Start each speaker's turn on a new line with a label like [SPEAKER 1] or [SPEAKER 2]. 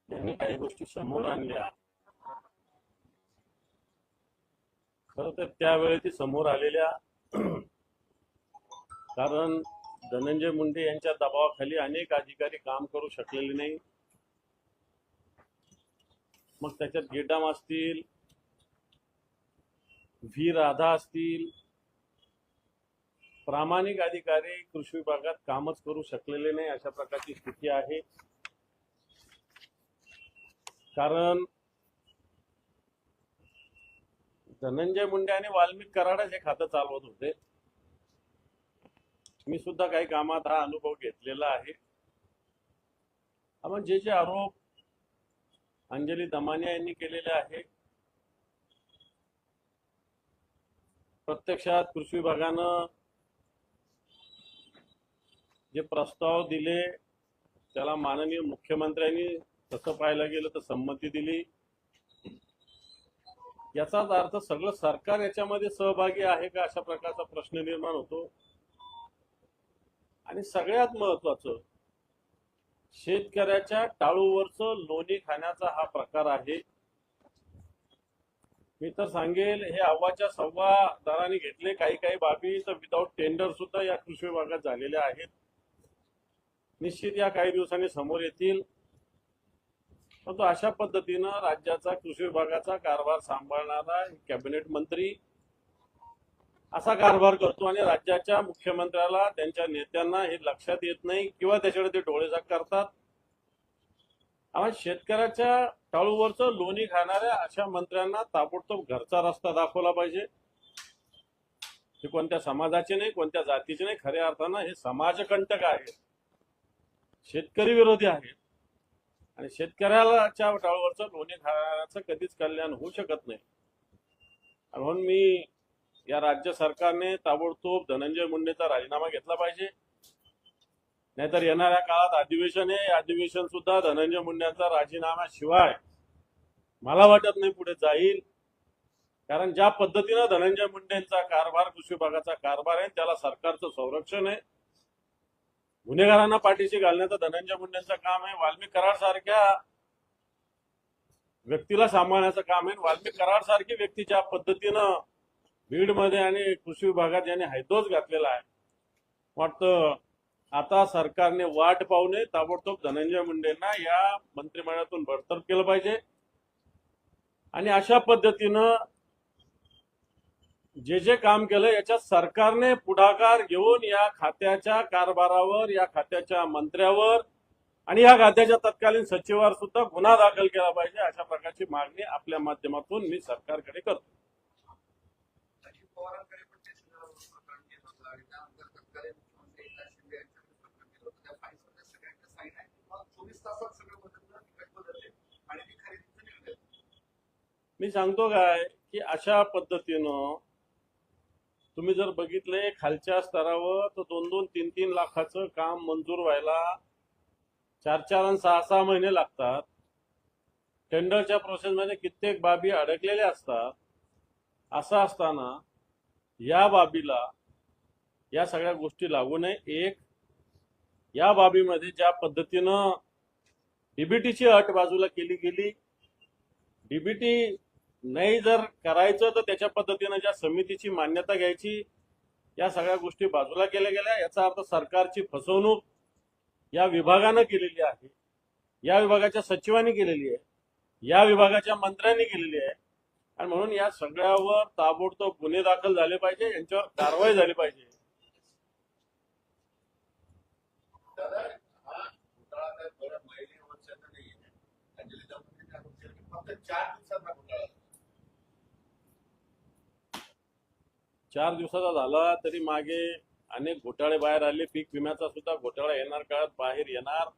[SPEAKER 1] त्यांनी काही गोष्टी समोर आणल्या. खरं तर त्यावेळी ती समोर आलेल्या कारण धनंजय मुंडे यांच्या दबावाखाली अनेक अधिकारी काम करू शकलेले नाही. मग त्याच्यात गेडाम असतील, व्ही राधा असतील, प्रामाणिक अधिकारी कृषी विभागात कामच करू शकलेले नाही, अशा प्रकारची स्थिती आहे. कारण धनंजय मुंडे आणि वाल्मिक कराडच हे खातं चालवत होते. मी सुद्धा काही कामात हा अनुभव घेतलेला आहे. आपण जे आरोप अंजली दमानिया यांनी केलेले आहे, प्रत्यक्षात कृषी विभागानं जे प्रस्ताव दिले त्याला माननीय मुख्यमंत्र्यांनी तसं पाहायला गेलं तर संमती दिली. याचाच अर्थ सगळं सरकार याच्यामध्ये सहभागी आहे का, अशा प्रकारचा प्रश्न निर्माण होतो. आणि सगळ्यात महत्वाचं, शेतकऱ्याच्या टाळूवरचं लोणी खाण्याचा हा प्रकार आहे. मी तर सांगेल, हे अव्वाच्या सव्वा दराने घेतले काही काही बाबी तर विदाऊट टेंडर सुद्धा या कृषी विभागात झालेल्या आहेत. निश्चित या काही दिवसांनी समोर येतील. परंतु अशा पद्धतीनं राज्याचा कृषी विभागाचा कारभार सांभाळणारा कॅबिनेट मंत्री असा कारभार करतो आणि राज्याच्या मुख्यमंत्र्याला, त्यांच्या नेत्यांना हे लक्षात येत नाही किंवा त्याच्याकडे ते डोळेझाक करतात. आम्हा शेतकऱ्याच्या टाळूवरचं लोणी खाणाऱ्या अशा मंत्र्यांना ताबडतोब घरचा रस्ता दाखवला पाहिजे. ते कोणत्या समाजाचे नाही, कोणत्या जातीचे नाही, खऱ्या अर्थानं हे समाजकंटक आहे, शेतकरी विरोधी आहेत. आणि शेतकऱ्याच्या टाळूवरचं लोणी खाण्याचं कधीच कल्याण होऊ शकत नाही. म्हणून मी या राज्य सरकारने ताबडतोब धनंजय मुंडेचा राजीनामा घेतला पाहिजे. नाहीतर येणाऱ्या काळात अधिवेशन आहे, अधिवेशन सुद्धा धनंजय मुंडेंचा राजीनाम्याशिवाय मला वाटत नाही पुढे जाईल. कारण ज्या पद्धतीनं धनंजय मुंडेंचा कारभार, कृषी विभागाचा कारभार आहे, त्याला सरकारचं संरक्षण आहे. गुन्हेगारांना पाठीशी घालण्याचं धनंजय मुंडेंचं काम आहे. वाल्मिक कराड सारख्या व्यक्तीला सांभाळण्याचं काम आहे. वाल्मिक कराड सारखी व्यक्ती ज्या पद्धतीनं बीडमध्ये आणि कृषी विभागात यांनी हैदोस घातलेला आहे, वाटतं आता सरकारने वाट पाहू नये, ताबडतोब धनंजय मुंडेंना या मंत्रिमंडळातून बडतर्फ केलं पाहिजे. आणि अशा पद्धतीनं जे काम केलं याच्यात सरकारने पुढाकार घेऊन या खात्याच्या कारभारावर, या खात्याच्या मंत्र्यावर आणि या खात्याच्या तत्कालीन सचिवावर सुद्धा गुन्हा दाखल केला पाहिजे. अशा प्रकारची मागणी आपल्या माध्यमातून मी सरकारकडे करतो. मी सांगतो काय की अशा पद्धतीनं तुम्ही जर बघितले खालच्या स्तरावर तर 2-2, 3-3 लाखाचं काम मंजूर व्हायला 4-4 आणि 6-6 महिने लागतात. टेंडरच्या प्रोसेसमध्ये कित्येक बाबी अडकलेल्या असतात. असं असताना या बाबीला या सगळ्या गोष्टी लागू नये. एक, या बाबीमध्ये ज्या पद्धतीनं डीबीटीची अट बाजूला केली गेली, डीबीटी नाही जर करायचं तर त्याच्या पद्धतीनं ज्या समितीची मान्यता घ्यायची, या सगळ्या गोष्टी बाजूला केल्या गेल्या. याचा अर्थ सरकारची फसवणूक या विभागानं केलेली आहे, या विभागाच्या सचिवांनी केलेली आहे, या विभागाच्या मंत्र्यांनी केलेली आहे. आणि म्हणून या सगळ्यावर ताबडतोब गुन्हे दाखल झाले पाहिजे, यांच्यावर कारवाई झाली पाहिजे. चार दिवसाचा झाला तरी मागे अनेक घोटाळे बाहेर आले. पीक विम्याचा सुद्धा घोटाळा येणार काळात बाहेर येणार.